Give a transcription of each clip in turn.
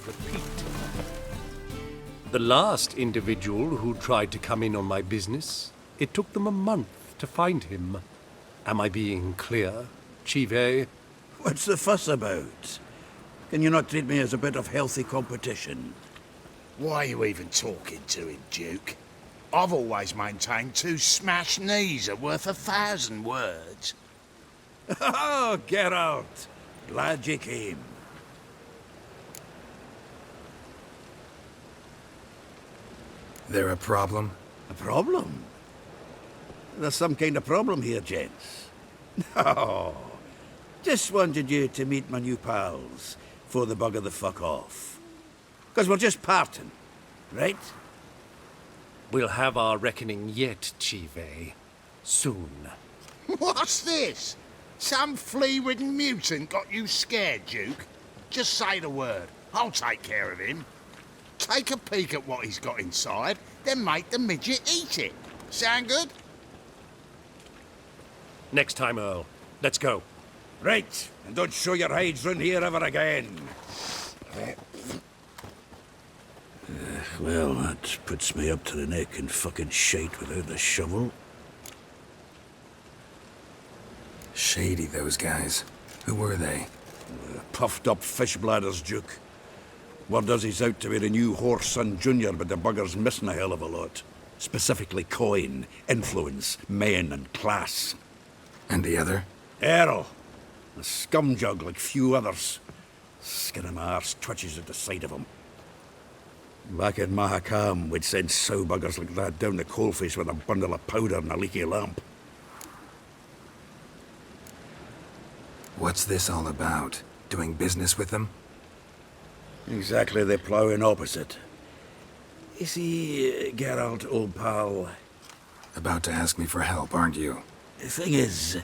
repeat. The last individual who tried to come in on my business, it took them a month to find him. Am I being clear, Chive? What's the fuss about? Can you not treat me as a bit of healthy competition? Why are you even talking to him, Duke? I've always maintained 2 smashed knees are worth 1,000 words. Oh, Geralt! Glad you came. There a problem? A problem? There's some kind of problem here, gents. No. Just wanted you to meet my new pals before they bugger the fuck off. Because we're just parting, right? We'll have our reckoning yet, Chive. Soon. What's this? Some flea-ridden mutant got you scared, Duke? Just say the word. I'll take care of him. Take a peek at what he's got inside, then make the midget eat it. Sound good? Next time, Earl. Let's go. Right, and don't show your hides round here ever again. Well, that puts me up to the neck in fucking shite without the shovel. Shady, those guys. Who were they? Puffed up fish bladders, Duke. Word does he's out to be the new Horse Son Jr., but the bugger's missing a hell of a lot. Specifically coin, influence, men, and class. And the other? Earl. A scumjug like few others. Skin of my arse twitches at the sight of him. Back in Mahakam, we'd send sow buggers like that down the coalface with a bundle of powder and a leaky lamp. What's this all about? Doing business with them? Exactly the ploughing opposite. You see, Geralt, old pal... About to ask me for help, aren't you? The thing is,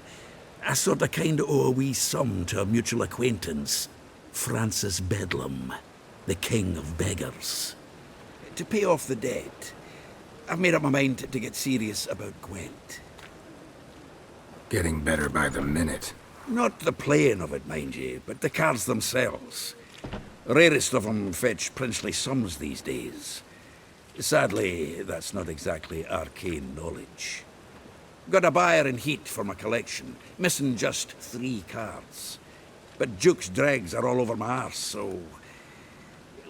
I sort of kinda owe a wee sum to a mutual acquaintance. Francis Bedlam, the king of beggars. To pay off the debt, I've made up my mind to get serious about Gwent. Getting better by the minute. Not the playing of it, mind you, but the cards themselves. Rarest of them fetch princely sums these days. Sadly, that's not exactly arcane knowledge. Got a buyer in heat for my collection, missing just 3 cards. But Duke's dregs are all over my arse, so...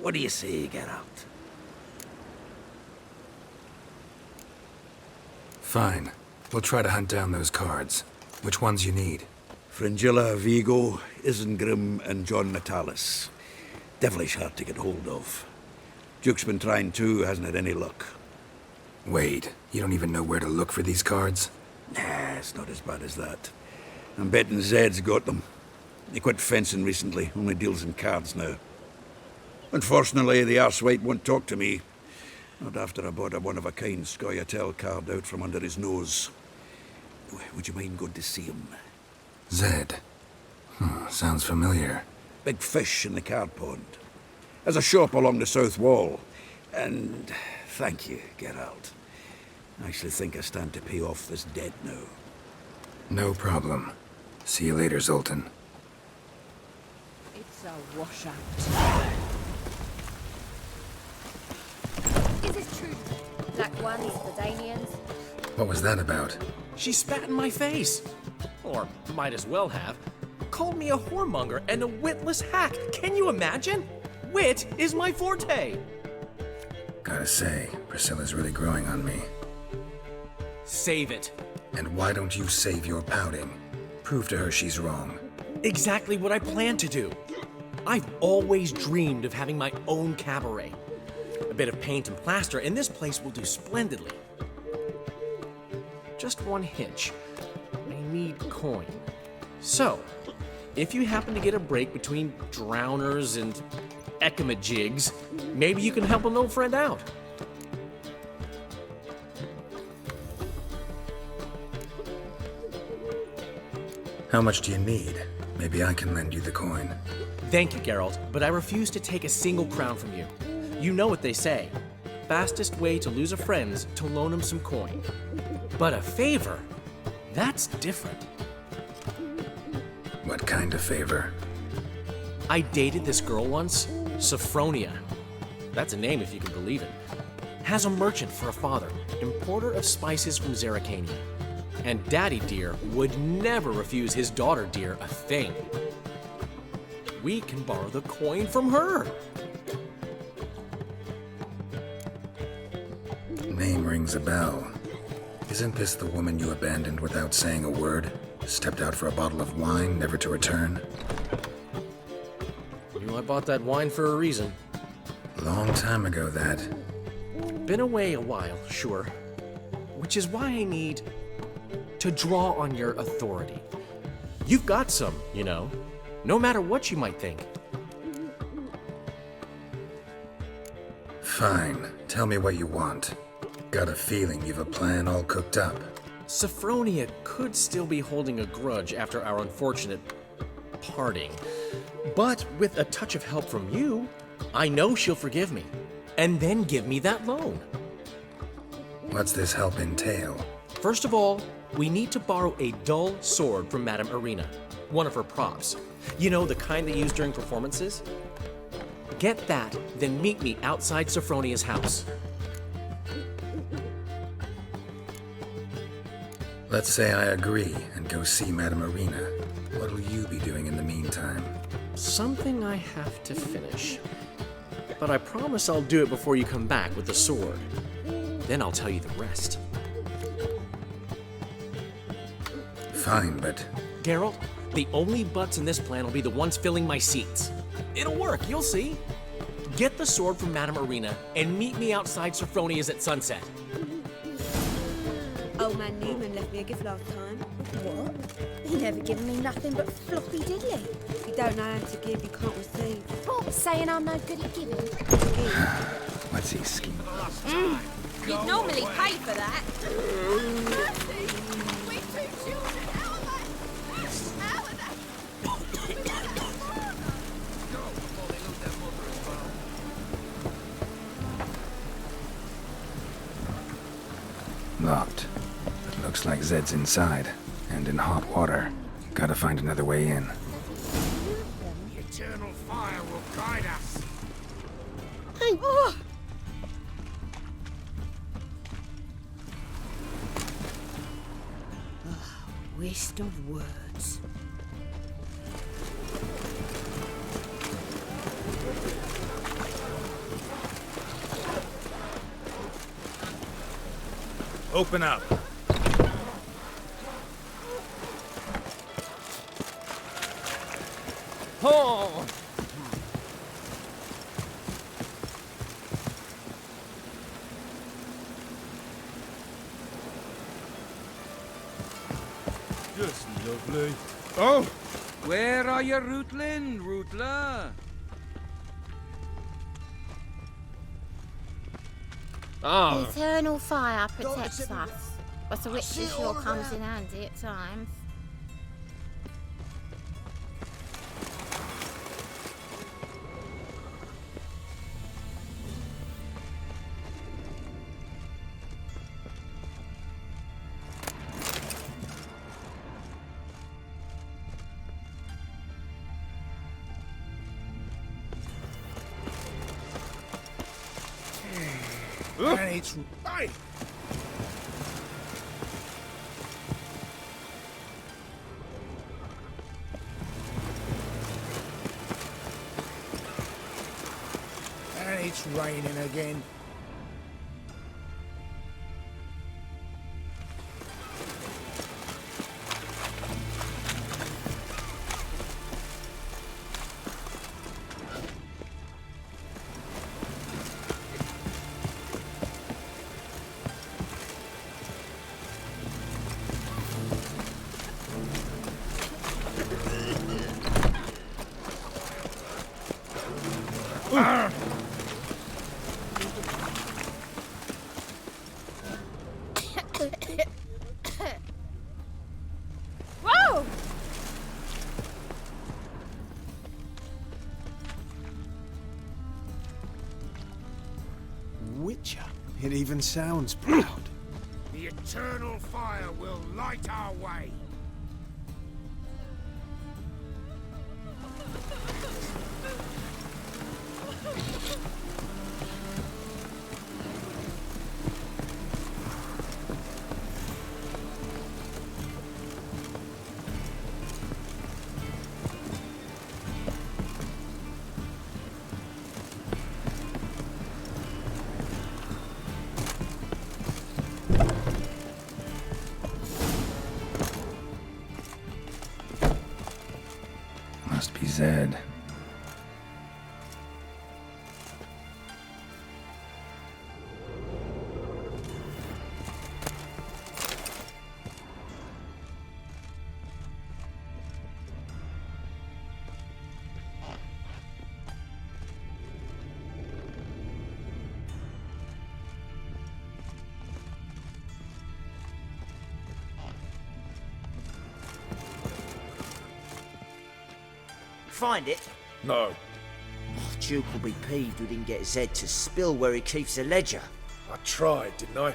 What do you say, Geralt? Fine. We'll try to hunt down those cards. Which ones you need? Fringilla, Vigo, Isengrim, and John Natalis. Devilish hard to get hold of. Duke's been trying too, hasn't had any luck. Wait, you don't even know where to look for these cards? Nah, it's not as bad as that. I'm betting Zed's got them. He quit fencing recently, only deals in cards now. Unfortunately, the arsewite won't talk to me. Not after I bought a one-of-a-kind Scoia'tael card out from under his nose. Would you mind going to see him? Zed. Sounds familiar. Big fish in the card pond. There's a shop along the south wall. And thank you, Geralt. I actually think I stand to pay off this debt now. No problem. See you later, Zoltan. It's a washout. Is it true? Black ones, the Danians? What was that about? She spat in my face. Or might as well have. Called me a whoremonger and a witless hack. Can you imagine? Wit is my forte. Gotta say, Priscilla's really growing on me. Save it. And why don't you save your pouting? Prove to her she's wrong. Exactly what I plan to do. I've always dreamed of having my own cabaret. A bit of paint and plaster, and this place will do splendidly. Just one hitch. I need coin. So, if you happen to get a break between drowners and ekamajigs, maybe you can help an old friend out. How much do you need? Maybe I can lend you the coin. Thank you, Geralt, but I refuse to take a single crown from you. You know what they say. Fastest way to lose a friend's to loan him some coin. But a favor? That's different. What kind of favor? I dated this girl once. Sophronia, that's a name if you can believe it, has a merchant for a father, importer of spices from Zerrikania. And Daddy Dear would never refuse his daughter Dear a thing. We can borrow the coin from her. Name rings a bell. Isn't this the woman you abandoned without saying a word? Stepped out for a bottle of wine, never to return? I bought that wine for a reason. Long time ago, that. Been away a while, sure. Which is why I need to draw on your authority. You've got some, you know, no matter what you might think. Fine. Tell me what you want. Got a feeling you've a plan all cooked up. Sophronia could still be holding a grudge after our unfortunate parting. But with a touch of help from you, I know she'll forgive me. And then give me that loan. What's this help entail? First of all, we need to borrow a dull sword from Madame Irina, one of her props. You know, the kind they use during performances? Get that, then meet me outside Sophronia's house. Let's say I agree and go see Madame Irina. What'll you be doing in the meantime? Something I have to finish. But I promise I'll do it before you come back with the sword. Then I'll tell you the rest. Fine, but... Geralt, the only butts in this plan will be the ones filling my seats. It'll work, you'll see. Get the sword from Madame Irina and meet me outside Sophronia's at sunset. Old man Newman left me a gift last time. What? He never given me nothing but floppy diddly. If you don't know how to give, you can't receive. What? Saying I'm no good at giving? What's he scheme? You'd normally pay for that. Locked. But looks like Zed's inside, and in hot water. Gotta find another way in. The eternal fire will guide us. Oh. Waste of words. Open up. Oh! Just lovely. Oh! Where are you rootling, rootler? Oh! Eternal fire protects us, but a witch sure comes in handy at times. And it's... Hey! And it's raining again. Whoa! Witcher. It even sounds proud. The eternal fire will light our way. find it? No. Oh, Duke will be peeved we didn't get Zed to spill where he keeps the ledger. I tried, didn't I?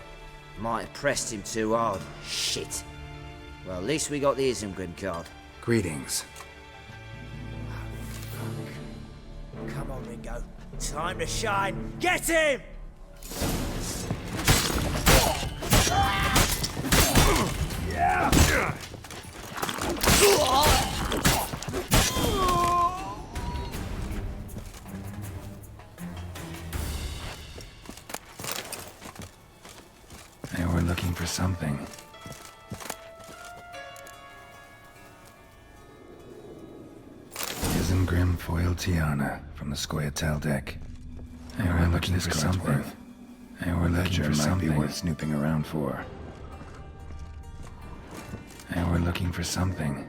Might have pressed him too hard. Shit. Well, at least we got the Isengrim card. Greetings. Come on, Ringo. Time to shine. Get him! They were looking for something. Isengrim foil Tiana from the Scoia'tael deck. They were looking for something. They were looking for something worth snooping around for. They were looking for something.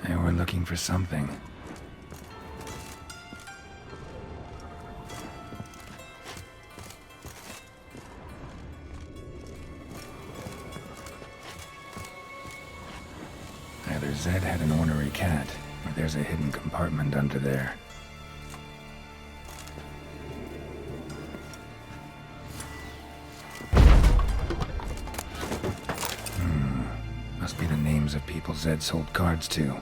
They were looking for something. Either Zed had an ornery cat, or there's a hidden compartment under there. Must be the names of people Zed sold cards to.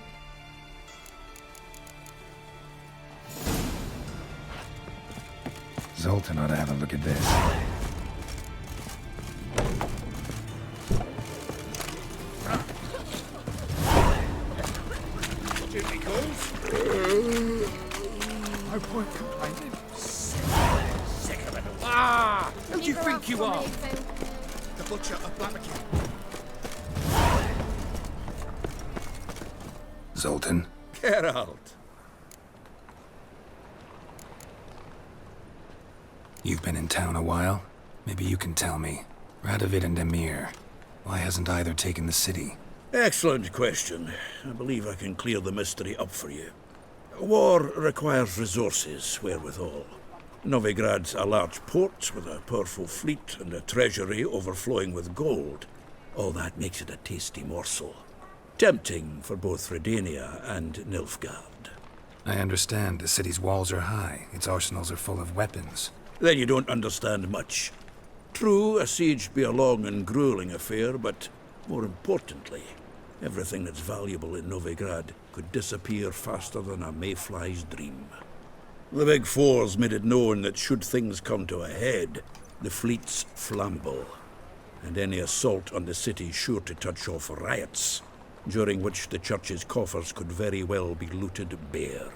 Zoltan ought to have a look at this. Duty calls. No point complaining. Sick of it all. Ah! Who do you think you are? The Butcher of Blaviken. Zoltan? Geralt. You've been in town a while? Maybe you can tell me. Radovid and Emir. Why hasn't either taken the city? Excellent question. I believe I can clear the mystery up for you. War requires resources, wherewithal. Novigrad's a large port with a powerful fleet and a treasury overflowing with gold. All that makes it a tasty morsel. Tempting for both Redania and Nilfgaard. I understand the city's walls are high, its arsenals are full of weapons. Then you don't understand much. True, a siege be a long and grueling affair, but more importantly, everything that's valuable in Novigrad could disappear faster than a mayfly's dream. The Big Four's made it known that should things come to a head, the fleet's flammable, and any assault on the city's sure to touch off riots, during which the church's coffers could very well be looted bare.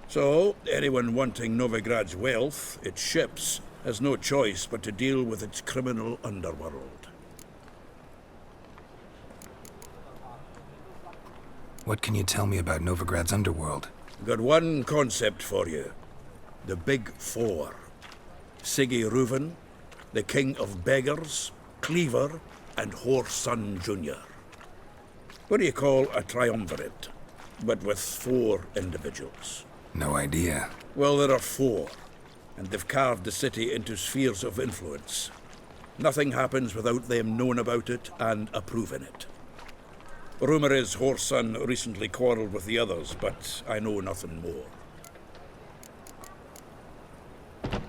So, anyone wanting Novigrad's wealth, its ships, has no choice but to deal with its criminal underworld. What can you tell me about Novigrad's underworld? Got one concept for you. The Big Four. Siggy Reuven, the King of Beggars, Cleaver, and Whoreson Jr. What do you call a triumvirate, but with 4 individuals? No idea. Well, there are 4, and they've carved the city into spheres of influence. Nothing happens without them knowing about it and approving it. Rumour is Whoreson recently quarrelled with the others, but I know nothing more.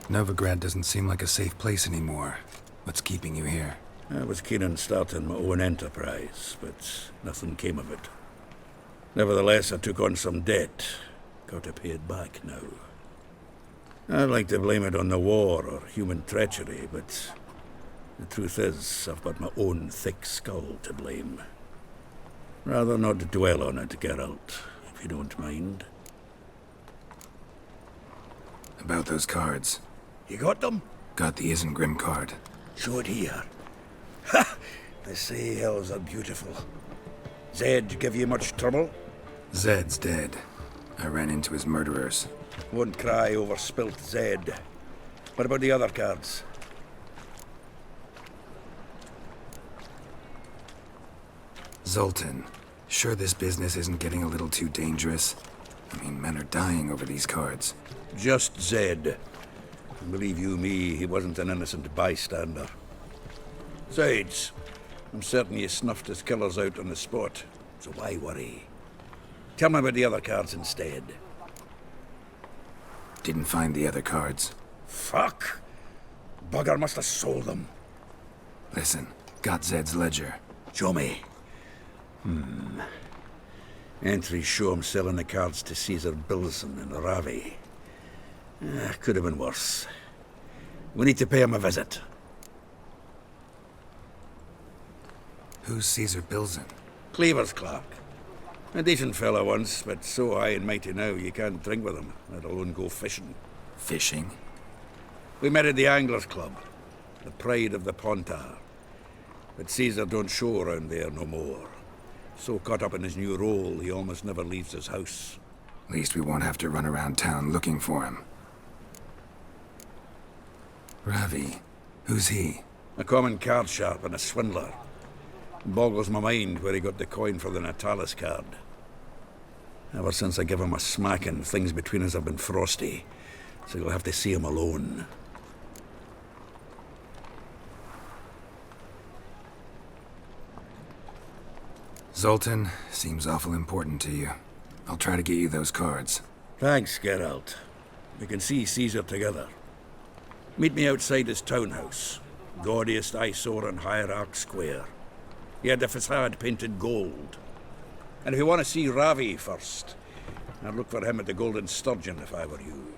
Novigrad doesn't seem like a safe place anymore. What's keeping you here? I was keen on starting my own enterprise, but nothing came of it. Nevertheless, I took on some debt. Got to pay it back now. I'd like to blame it on the war or human treachery, but the truth is, I've got my own thick skull to blame. Rather not dwell on it, Geralt, if you don't mind. About those cards. You got them? Got the Isengrim card. Show it here. Ha! They say elves are beautiful. Zed give you much trouble? Zed's dead. I ran into his murderers. Won't cry over spilt Zed. What about the other cards? Zoltan, sure this business isn't getting a little too dangerous? I mean, men are dying over these cards. Just Zed. Believe you me, he wasn't an innocent bystander. Besides, I'm certain you snuffed his killers out on the spot. so why worry? Tell me about the other cards instead. Didn't find the other cards. Fuck! Bugger must have sold them. Listen, got Zed's ledger. Show me. Entries show him selling the cards to Caesar Bilson and Ravi. Could have been worse. We need to pay him a visit. Who's Caesar Bilson? Cleaver's clerk. A decent fellow once, but so high and mighty now you can't drink with him, let alone go fishing. Fishing? We met at the Anglers Club, the pride of the Pontar. But Caesar don't show around there no more. So caught up in his new role, he almost never leaves his house. At least we won't have to run around town looking for him. Ravi, who's he? A common card sharp and a swindler. Boggles my mind where he got the coin for the Natalis card. Ever since I gave him a smacking, things between us have been frosty. So you'll have to see him alone. Zoltan, seems awful important to you. I'll try to get you those cards. Thanks, Geralt. We can see Caesar together. Meet me outside his townhouse. Gaudiest eyesore on Hierarch Square. He had the facade painted gold. And if you want to see Ravi first, I'd look for him at the Golden Sturgeon if I were you.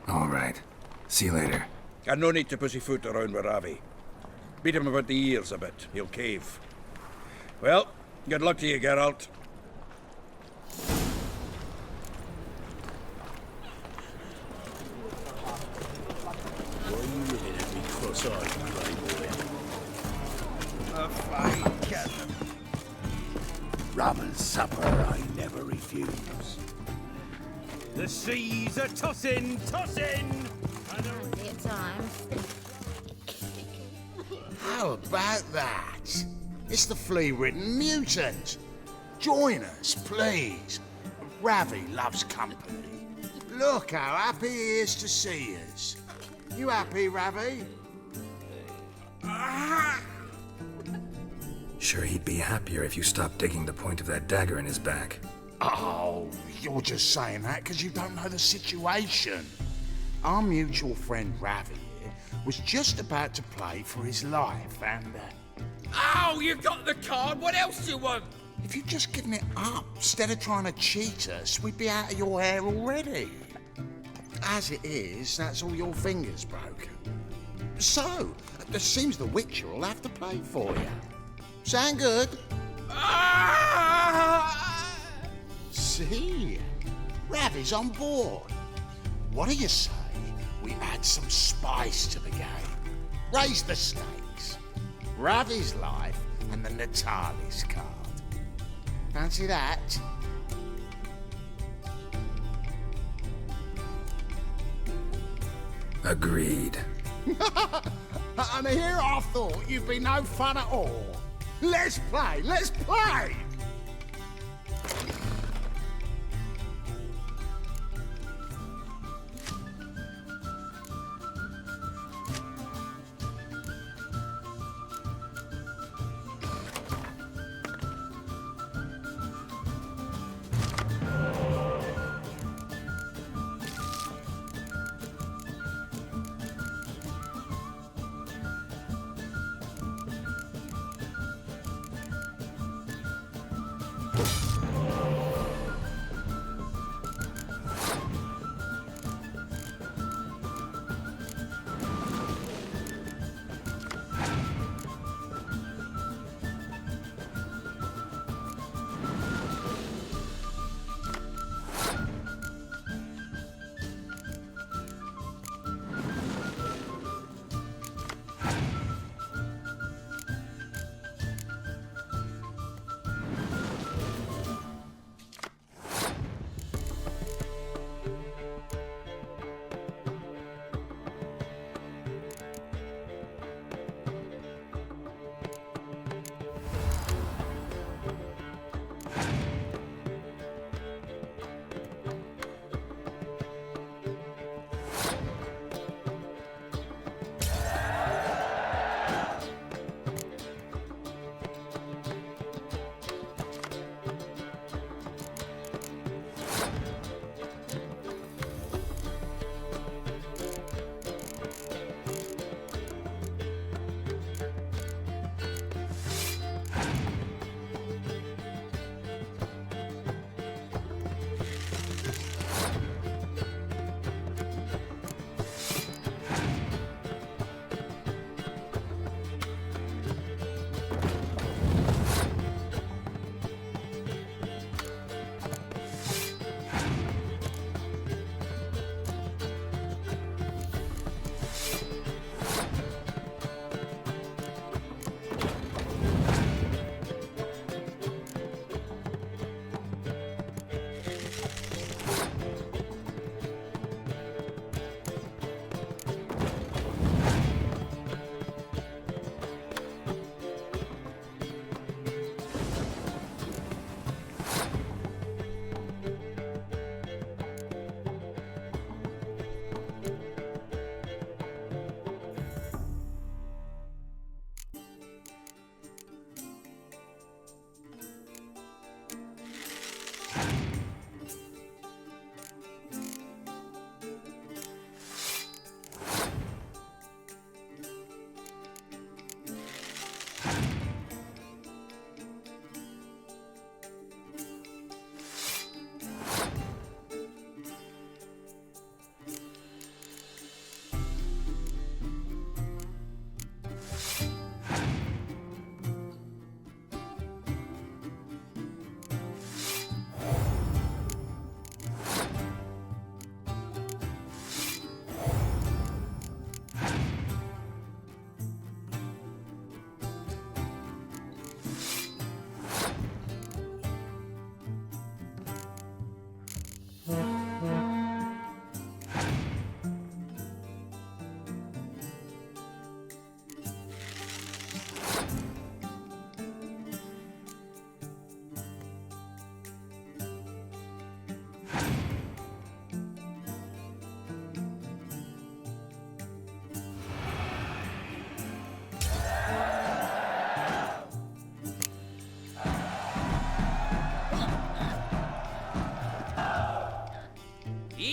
All right. See you later. And no need to pussyfoot around with Ravi. Beat him about the ears a bit. He'll cave. Well, good luck to you, Geralt. A fine captain. Rum and supper I never refuse. The seas are tossing, tossing! Plenty of time. How about that? It's the flea-ridden mutant. Join us, please. Ravi loves company. Look how happy he is to see us. You happy, Ravi? Sure he'd be happier if you stopped digging the point of that dagger in his back. Oh, you're just saying that because you don't know the situation. Our mutual friend Ravi here was just about to play for his life and... Oh, you got the card! What else do you want? if you'd just given it up instead of trying to cheat us, we'd be out of your hair already. As it is, that's all your fingers broken. So, it seems the Witcher will have to play for you. Sound good? See? Ravi's on board. What do you say we add some spice to the game? Raise the stakes. Ravi's life and the Natalis card. Fancy that? Agreed. And here I thought you'd be no fun at all. Let's play, let's play!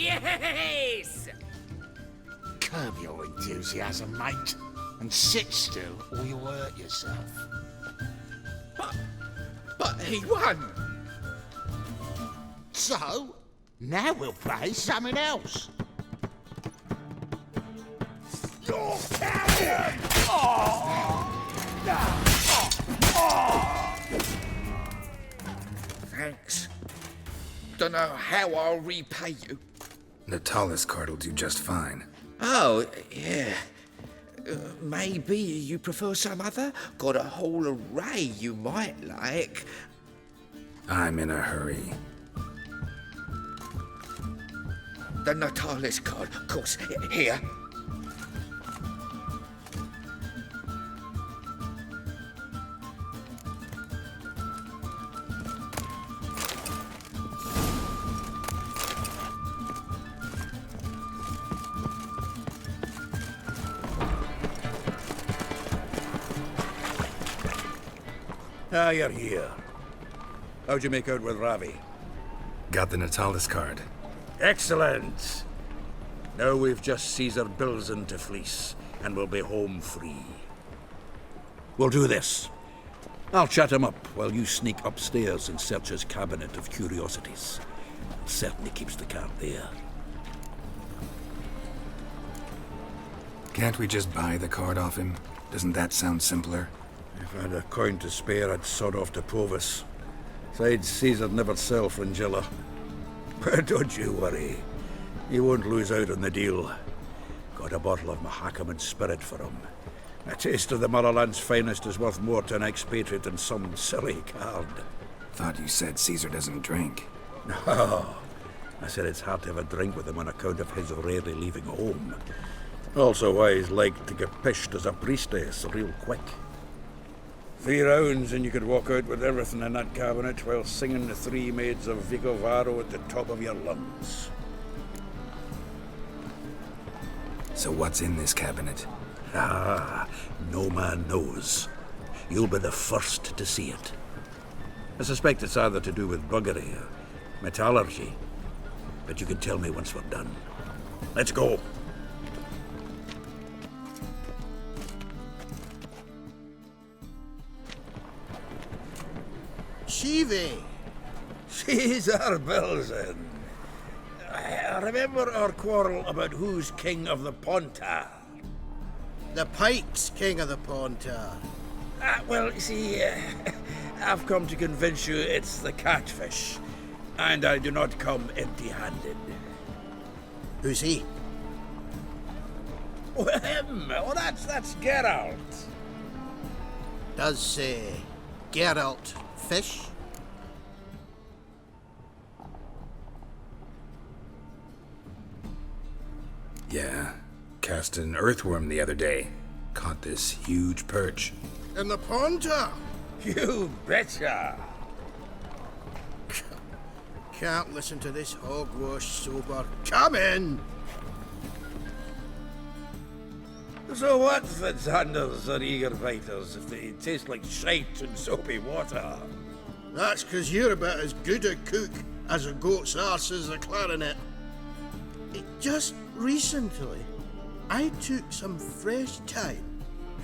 Yes! Curb your enthusiasm, mate, and sit still or you'll hurt yourself. But he won! So, now we'll play something else. You're carrying! Thanks. Don't know how I'll repay you. Natalis card will do just fine. Oh, yeah. Maybe you prefer some other? Got a whole array you might like. I'm in a hurry. The Natalis card, of course. Here. Ah, you're here. How'd you make out with Ravi? Got the Natalis card. Excellent! Now we've just Caesar Bilzen to fleece, and we'll be home free. We'll do this. I'll chat him up while you sneak upstairs and search his cabinet of curiosities. Certainly keeps the card there. Can't we just buy the card off him? Doesn't that sound simpler? If I had a coin to spare, I'd sod off to Provis. Besides, Caesar'd never sell Fringilla. But don't you worry. He won't lose out on the deal. Got a bottle of Mahakaman spirit for him. A taste of the motherland's finest is worth more to an expatriate than some silly card. Thought you said Caesar doesn't drink. No. I said it's hard to have a drink with him on account of his rarely leaving home. Also why he's like to get pished as a priestess real quick. 3 rounds and you could walk out with everything in that cabinet while singing the 3 maids of Vicovaro at the top of your lungs. So what's in this cabinet? Ah, no man knows. You'll be the first to see it. I suspect it's either to do with buggery or metallurgy. But you can tell me once we're done. Let's go. Ciri! Caesar Bilzen. Remember our quarrel about who's king of the Pontar? The Pike's king of the Pontar. Well, you see, I've come to convince you it's the catfish. And I do not come empty-handed. Who's he? Well, him. Oh, that's Geralt. Does say Geralt fish? Yeah. Cast an earthworm the other day. Caught this huge perch. In the Pontar? You betcha. Can't listen to this hogwash sober. Come in! So what's the Xanders or eager biters if they taste like shite and soapy water? That's 'cause you're about as good a cook as a goat's arse is a clarinet. Just recently, I took some fresh thyme.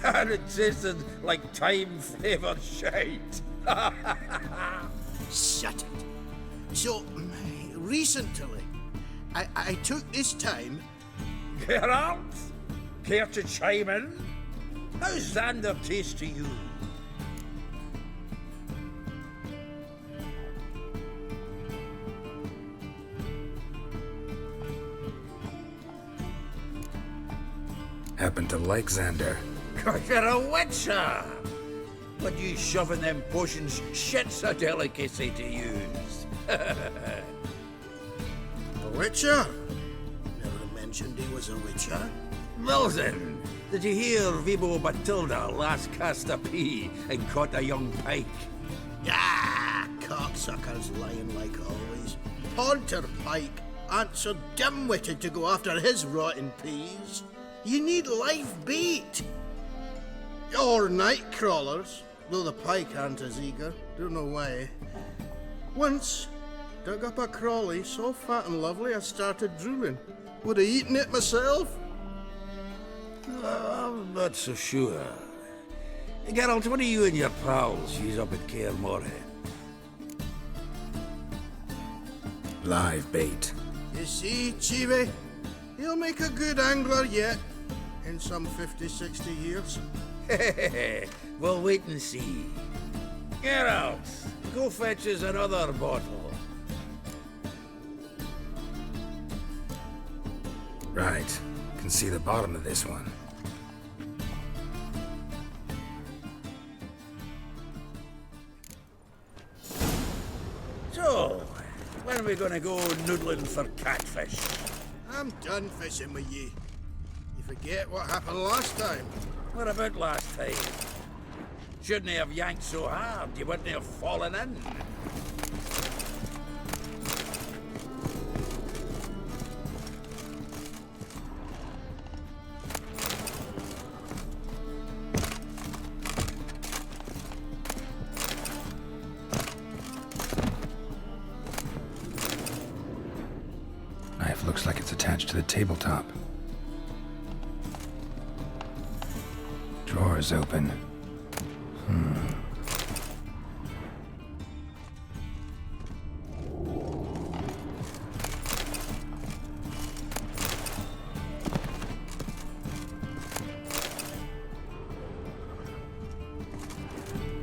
And it tasted like thyme-flavoured shite. Shut it. So, recently, I took this thyme. Geralt? Care to chime in? How's Xander taste to you? Happen to like Xander. 'Cause you're a witcher! But you shoving them potions, shit's a delicacy to use. A witcher? Never mentioned he was a witcher. Wilson, did you hear Vibo Batilda last cast a pea and caught a young pike? Ah, cocksuckers lying like always. Pontar Pike aren't so dim-witted to go after his rotten peas. You need live bait. Or night crawlers, though the pike aren't as eager. Don't know why. Once, dug up a crawly so fat and lovely I started drooling. Would have eaten it myself. I'm not so sure. Geralt, what do you and your pals use up at Kaer Morhe? Live bait. You see, Ciri, he'll make a good angler yet, in some 50, 60 years. We'll wait and see. Geralt, go fetch us another bottle. Right. Can see the bottom of this one. So, when are we gonna go noodling for catfish? I'm done fishing with ye. You forget what happened last time? What about last time? Shouldn't he have yanked so hard you wouldn't have fallen in? Knife looks like it's attached to the tabletop. Drawer's open.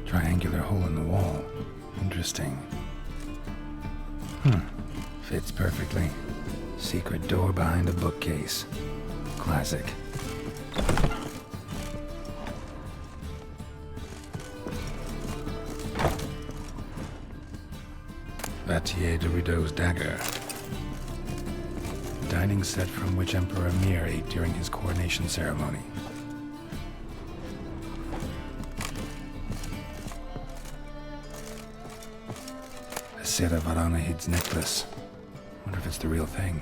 Triangular hole in the wall. Interesting. Fits perfectly. Secret door behind a bookcase. Classic. Vatier de Rideau's dagger. Dining set from which Emperor Mir ate during his coronation ceremony. A Sera Varanahid's necklace. Wonder if it's the real thing.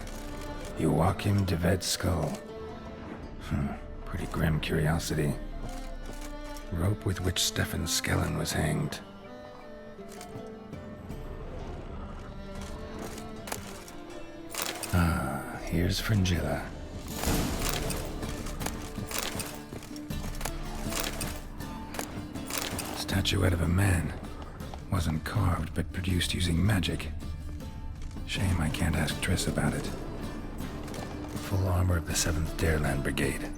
Joachim de Ved's skull. Pretty grim curiosity. Rope with which Stefan Skellen was hanged. Here's Fringilla. Statuette of a man. Wasn't carved, but produced using magic. Shame I can't ask Triss about it. Full armor of the 7th Dareland Brigade.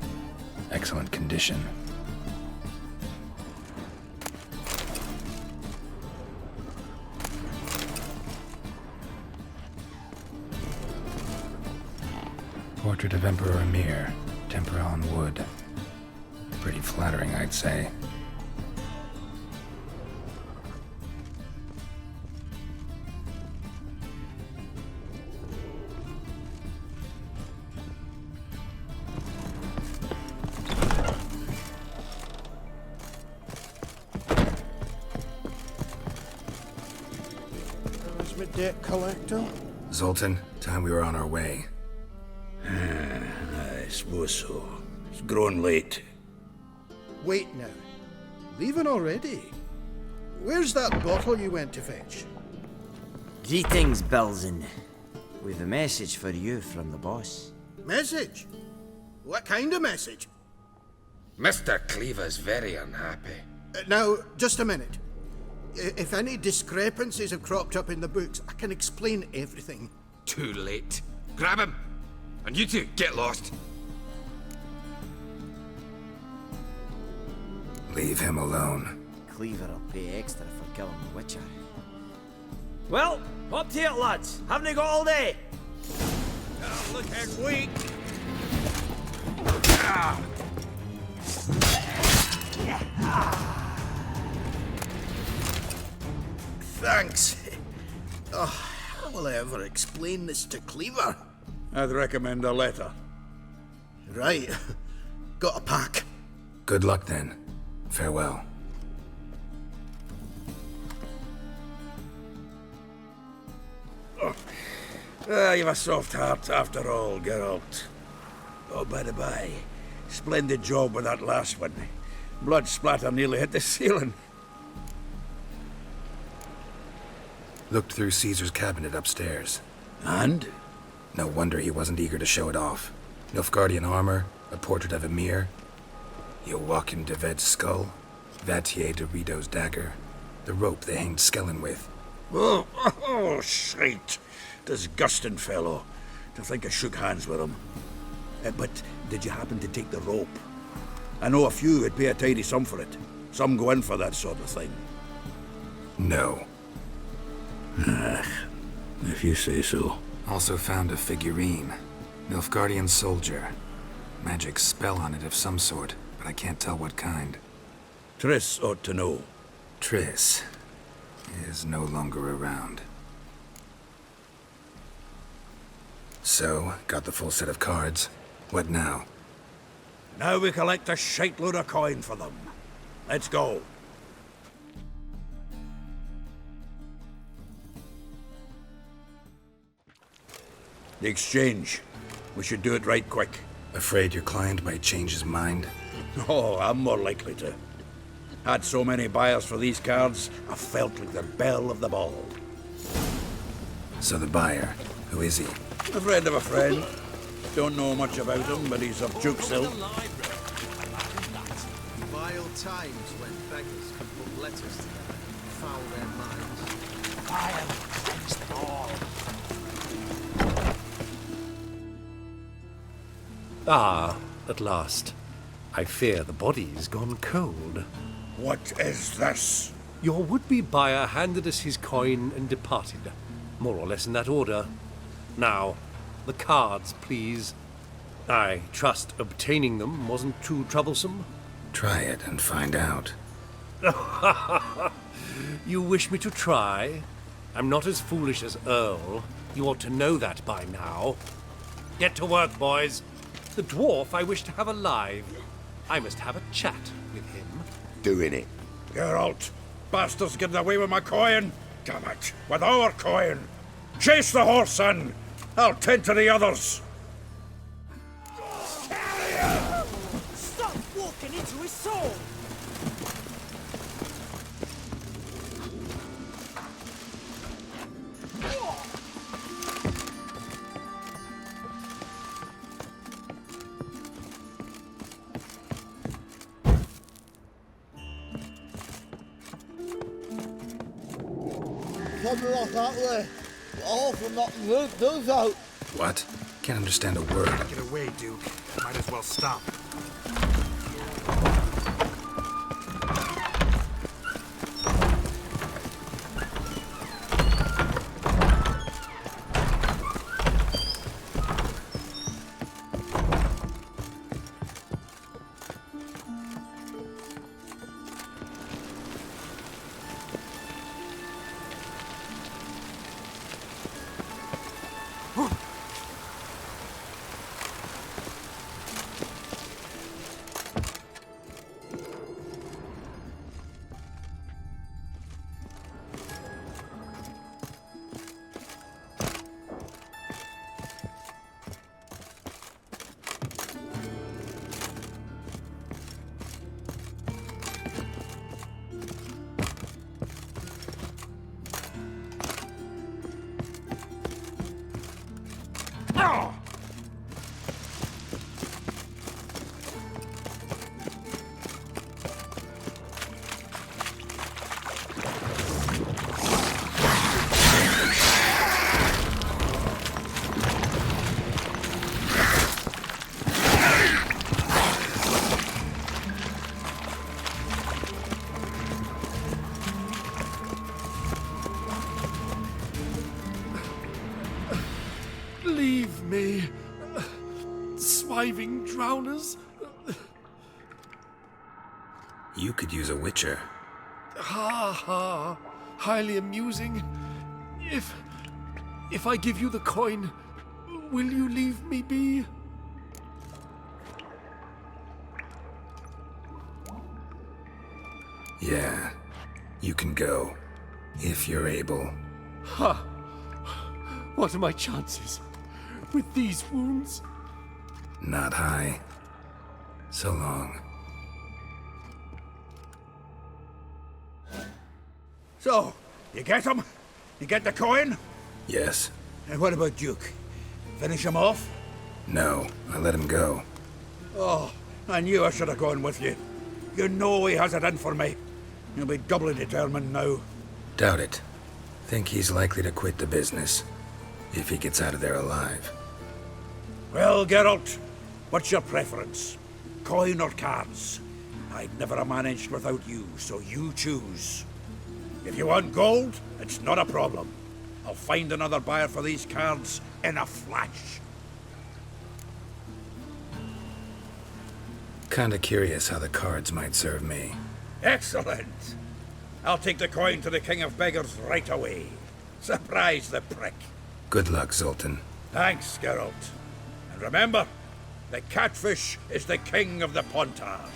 Excellent condition. Portrait of Emperor Emir, tempera on wood. Pretty flattering, I'd say. There's my debt collector. Zoltan, time we were on our way. I suppose so. It's growing late. Wait now. Leaving already? Where's that bottle you went to fetch? Greetings, Belzen. We've a message for you from the boss. Message? What kind of message? Mr. Cleaver's very unhappy. Now, just a minute. If any discrepancies have cropped up in the books, I can explain everything. Too late. Grab him! And you two, get lost. Leave him alone. Cleaver will pay extra for killing the Witcher. Well, up to it, lads. Haven't you got all day? Looking weak. Thanks. Oh, how will I ever explain this to Cleaver? I'd recommend a letter. Right. Got a pack. Good luck then. Farewell. You've a soft heart after all, Geralt. Oh, by the by, splendid job with that last one. Blood splatter nearly hit the ceiling. Looked through Caesar's cabinet upstairs. And? No wonder he wasn't eager to show it off. Nilfgaardian armor, a portrait of Emir, Joachim de Ved's skull, Vatier de Rideau's dagger, the rope they hanged Skellen with. Oh, shite. Disgusting fellow. To think I shook hands with him. But did you happen to take the rope? I know a few would pay a tidy sum for it. Some go in for that sort of thing. No. If you say so. Also found a figurine. Nilfgaardian soldier. Magic spell on it of some sort, but I can't tell what kind. Triss ought to know. Triss is no longer around. So, got the full set of cards. What now? Now we collect a shite-load of coin for them. Let's go. The exchange. We should do it right quick. Afraid your client might change his mind? Oh, I'm more likely to. Had so many buyers for these cards, I felt like the belle of the ball. So the buyer, who is he? A friend of a friend. Don't know much about him, but he's of Duke's Hill. Vile times when beggars can put letters together and foul their minds. Fire against them all. Ah, at last. I fear the body's gone cold. What is this? Your would-be buyer handed us his coin and departed. More or less in that order. Now, the cards, please. I trust obtaining them wasn't too troublesome. Try it and find out. You wish me to try? I'm not as foolish as Earl. You ought to know that by now. Get to work, boys. The dwarf I wish to have alive. I must have a chat with him. Doing it. Geralt, bastards getting away with my coin. Damn it, with our coin. Chase the horse in. I'll tend to the others. Stop walking into his soul! Something like that way. All from not move those out. What? Can't understand a word. Get away, Duke. Might as well stop. Leave me. Swiving drowners. You could use a witcher. Ha ha. Highly amusing. If I give you the coin, will you leave me be? Yeah, you can go. If you're able. Ha! What are my chances with these wounds? Not high. So long. So, you get him? You get the coin? Yes. And what about Duke? Finish him off? No, I let him go. Oh, I knew I should have gone with you. You know he has it in for me. He'll be doubly determined now. Doubt it. Think he's likely to quit the business. If he gets out of there alive. Well, Geralt, what's your preference? Coin or cards? I'd never have managed without you, so you choose. If you want gold, it's not a problem. I'll find another buyer for these cards in a flash. Kinda curious how the cards might serve me. Excellent. I'll take the coin to the King of Beggars right away. Surprise the prick. Good luck, Zoltan. Thanks, Geralt. And remember, the catfish is the king of the Pontar.